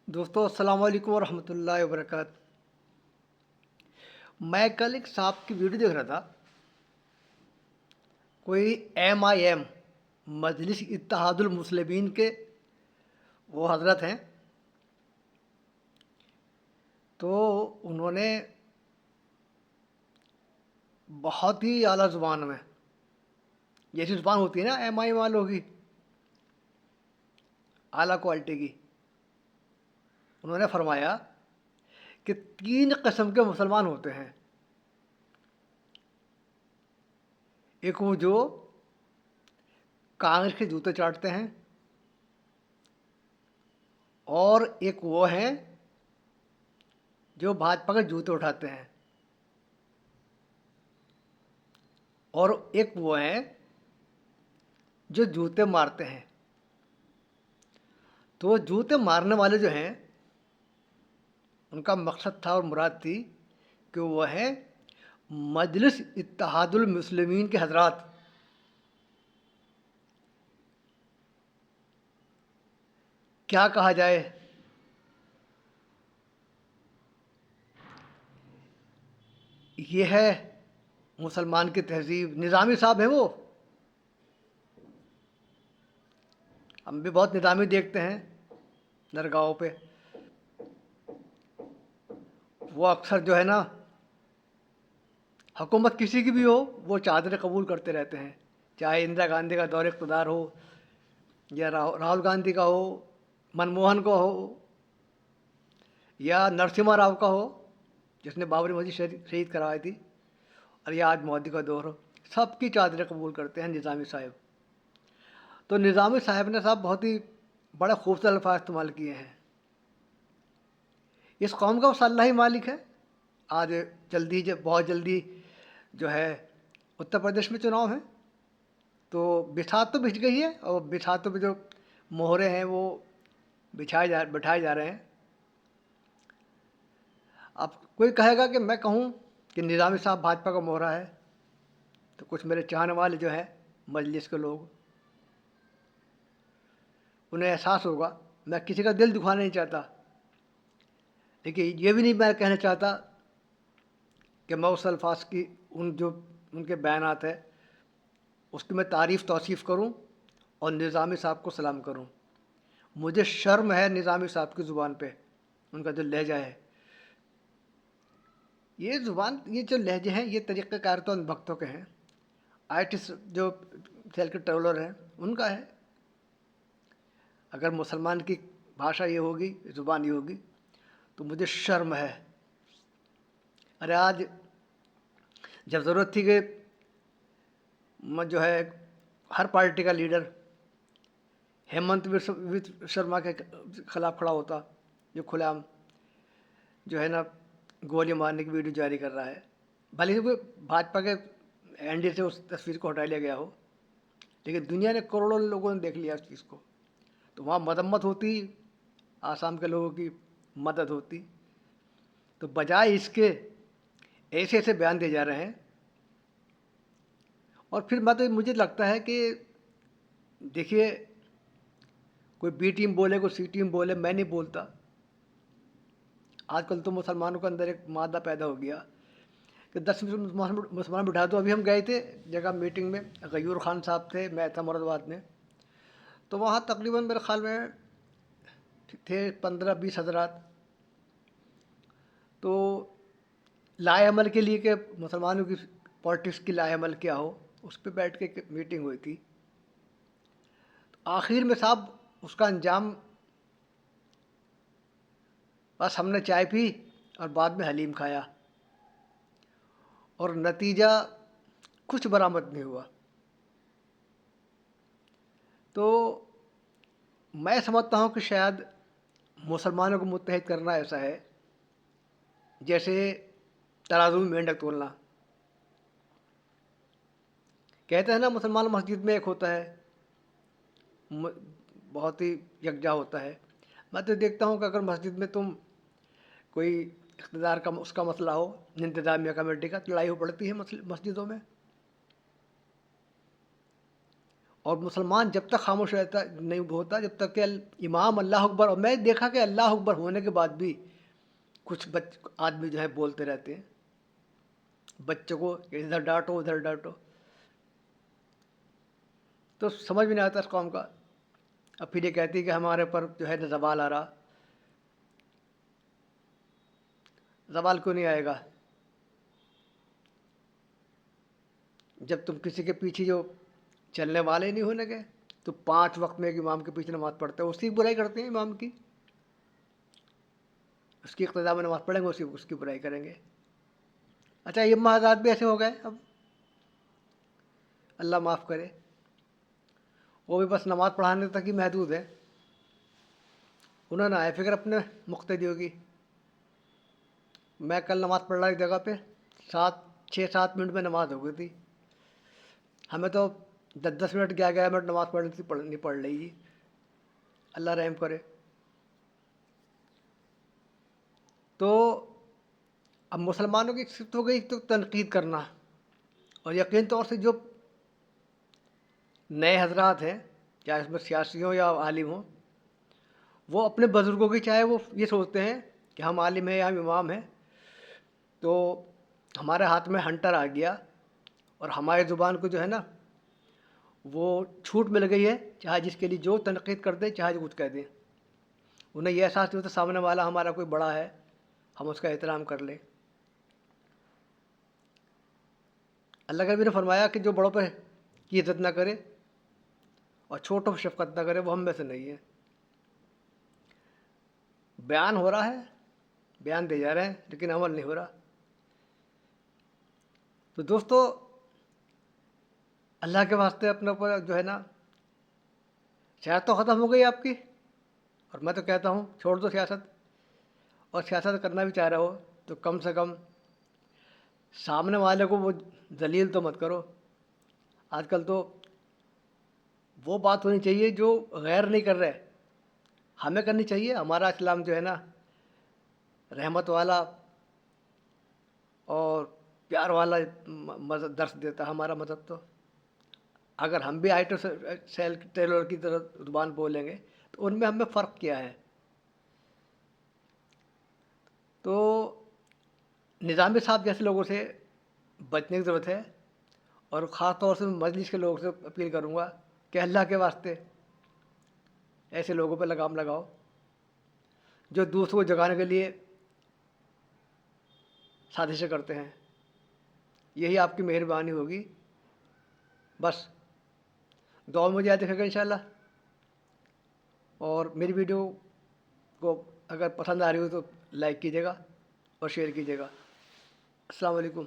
دوستو السلام علیکم ورحمۃ اللہ وبرکاتہ۔ میں کل ایک صاحب کی ویڈیو دیکھ رہا تھا، کوئی MIM مجلس اتحاد المسلمین کے وہ حضرت ہیں، تو انہوں نے بہت ہی اعلیٰ زبان میں، جیسی زبان ہوتی ہے نا MIM والوں کی، اعلیٰ کوالٹی کی، انہوں نے فرمایا کہ 3 قسم کے مسلمان ہوتے ہیں۔ ایک وہ جو کانگریس کے جوتے چاٹتے ہیں، اور ایک وہ ہیں جو بھاجپا کے جوتے اٹھاتے ہیں، اور ایک وہ ہیں جو جوتے مارتے ہیں۔ تو جوتے مارنے والے جو ہیں، ان کا مقصد تھا اور مراد تھی کہ وہ ہیں مجلس اتحاد المسلمین کے حضرات۔ کیا کہا جائے، یہ ہے مسلمان کی تہذیب۔ نظامی صاحب ہیں وہ، ہم بھی بہت نظامی دیکھتے ہیں درگاہوں پہ، وہ اکثر جو ہے نا، حکومت کسی کی بھی ہو، وہ چادریں قبول کرتے رہتے ہیں، چاہے اندرا گاندھی کا دور اقتدار ہو، یا راہل گاندھی کا ہو، منموہن کا ہو، یا نرسمہا راؤ کا ہو جس نے بابری مسجد شہید کروائی تھی، اور یا آج مودی کا دور ہو، سب کی چادریں قبول کرتے ہیں نظامی صاحب۔ تو نظامی صاحب نے صاحب بہت ہی بڑے خوبصورت الفاظ استعمال کیے ہیں۔ اس قوم کا وہ اللہ ہی مالک ہے۔ آج بہت جلدی جو ہے اتر پردیش میں چناؤ ہیں، تو بساط تو بچھ گئی ہے، اور بساطوں پہ جو مہرے ہیں وہ بٹھائے جا رہے ہیں۔ اب کوئی کہے گا کہ میں کہوں کہ نظامی صاحب بھاجپا کا مہرہ ہے، تو کچھ میرے چاہنے والے جو ہیں مجلس کے لوگ، انہیں احساس ہوگا، میں کسی کا دل دکھانا نہیں چاہتا، لیکن یہ بھی نہیں میں کہنا چاہتا کہ میں اس الفاظ کی ان کے بیانات ہے اس کی میں تعریف توصیف کروں اور نظامی صاحب کو سلام کروں۔ مجھے شرم ہے نظامی صاحب کی زبان پہ، ان کا جو لہجہ ہے، یہ جو لہجے ہیں، یہ طریقہ کار تو ان بھکتوں کے ہیں، آرٹسٹ جو سیل کے ٹرولر ہیں ان کا ہے۔ اگر مسلمان کی بھاشا یہ ہوگی، زبان یہ ہوگی، تو مجھے شرم ہے۔ ارے آج جب ضرورت تھی کہ جو ہے ہر پارٹی کا لیڈر ہیمنت شرما کے خلاف کھڑا ہوتا، جو کھلے عام جو ہے نا گولی مارنے کی ویڈیو جاری کر رہا ہے، بھلے ہی وہ بھاجپا کے NDA سے اس تصویر کو ہٹا لیا گیا ہو، لیکن دنیا نے کروڑوں لوگوں نے دیکھ لیا اس چیز کو، تو وہاں مذمت ہوتی، آسام کے لوگوں کی مدد ہوتی۔ تو بجائے اس کے ایسے ایسے بیان دیے جا رہے ہیں، اور پھر مجھے لگتا ہے کہ دیکھیے، کوئی B ٹیم بولے، کوئی C ٹیم بولے، میں نہیں بولتا۔ آج کل تو مسلمانوں کے اندر ایک مادہ پیدا ہو گیا کہ 10 مسلمان بٹھا دو۔ ابھی ہم گئے تھے جگہ میٹنگ میں، غیور خان صاحب تھے، میں تھا مراد آباد میں، تو وہاں تقریباً میرے خیال میں تھے 15-20 حضرات۔ تو لائے عمل کے لیے کہ مسلمانوں کی پالیٹکس کی لائے عمل کیا ہو، اس پہ بیٹھ کے میٹنگ ہوئی تھی۔ آخر میں صاحب اس کا انجام، بس ہم نے چائے پی اور بعد میں حلیم کھایا، اور نتیجہ کچھ برآمد نہیں ہوا۔ تو میں سمجھتا ہوں کہ شاید مسلمانوں کو متحد کرنا ایسا ہے جیسے ترازو میں مینڈک تولنا۔ کہتے ہیں نا مسلمان مسجد میں ایک ہوتا ہے، بہت ہی یکجا ہوتا ہے۔ میں تو دیکھتا ہوں کہ اگر مسجد میں تم کوئی اقتدار کا اس کا مسئلہ ہو، انتظامیہ کمیٹی کا، لڑائی ہو پڑتی ہے مسجدوں میں، اور مسلمان جب تک خاموش رہتا نہیں ہوتا جب تک کہ امام اللہ اکبر، اور میں نے دیکھا کہ اللہ اکبر ہونے کے بعد بھی کچھ آدمی جو ہے بولتے رہتے ہیں بچوں کو کہ ادھر ڈانٹو ادھر ڈانٹو، تو سمجھ میں نہیں آتا اس قوم کا. اب پھر یہ کہتی ہے کہ ہمارے پر جو ہے نا زوال آ رہا. زوال کیوں نہیں آئے گا جب تم کسی کے پیچھے جو چلنے والے نہیں ہونے گے؟ تو 5 وقت میں ایک امام کے پیچھے نماز پڑھتے ہیں، اس کی برائی کرتے ہیں امام کی، اس کی اقتداء میں نماز پڑھیں گے، اس کی برائی کریں گے. اچھا یہ حضرات بھی ایسے ہو گئے اب، اللہ معاف کرے. وہ بھی بس نماز پڑھانے تک ہی محدود ہے، انہوں نے آئے فکر اپنے مقتدیوں کی. میں کل نماز پڑھ رہا ایک جگہ پہ 6-7 منٹ میں نماز ہو گئی تھی. ہمیں تو 10-10 منٹ 11-11 منٹ نماز نہیں پڑھ رہی جی. اللہ رحم کرے. تو اب مسلمانوں کی صفت ہو گئی تو تنقید کرنا، اور یقین طور سے جو نئے حضرات ہیں چاہے اس میں سیاسی ہوں یا عالم ہوں، وہ اپنے بزرگوں کی چاہے وہ یہ سوچتے ہیں کہ ہم عالم ہیں یا ہم امام ہیں تو ہمارے ہاتھ میں ہنٹر آ گیا اور ہماری زبان کو جو ہے نا وہ چھوٹ مل گئی ہے، چاہے جس کے لیے جو تنقید کر دیں چاہے جو کچھ کہہ دیں. انہیں یہ احساس نہیں ہوتا سامنے والا ہمارا کوئی بڑا ہے، ہم اس کا احترام کر لیں. اللہ کے نبی نے فرمایا کہ جو بڑوں پہ کی عزت نہ کرے اور چھوٹوں پہ شفقت نہ کرے وہ ہم میں سے نہیں ہے. بیان ہو رہا ہے، بیان دے جا رہے ہیں لیکن عمل نہیں ہو رہا. تو دوستو اللہ کے واسطے اپنے اوپر جو ہے نا سیاست تو ختم ہو گئی آپ کی، اور میں تو کہتا ہوں چھوڑ دو سیاست، اور سیاست کرنا بھی چاہ رہے ہو تو کم سے کم سامنے والے کو وہ ذلیل تو مت کرو. آج کل تو وہ بات ہونی چاہیے جو غیر نہیں کر رہے ہمیں کرنی چاہیے. ہمارا اسلام جو ہے نا رحمت والا اور پیار والا مذہب درس دیتا ہے ہمارا مذہب. تو اگر ہم بھی آئٹو سیل ٹیلر کی طرح زبان بولیں گے تو ان میں ہمیں فرق کیا ہے؟ تو نظامی صاحب جیسے لوگوں سے بچنے کی ضرورت ہے، اور خاص طور سے مجلس کے لوگوں سے اپیل کروں گا کہ اللہ کے واسطے ایسے لوگوں پہ لگام لگاؤ جو دوسروں کو جگانے کے لیے سازشیں کرتے ہیں. یہی آپ کی مہربانی ہوگی. بس دعا میں مجھے یاد رکھے گا انشاءاللہ. اور میری ویڈیو کو اگر پسند آ رہی ہو تو لائک کیجیے گا اور شیئر کیجیے گا. السلام علیکم.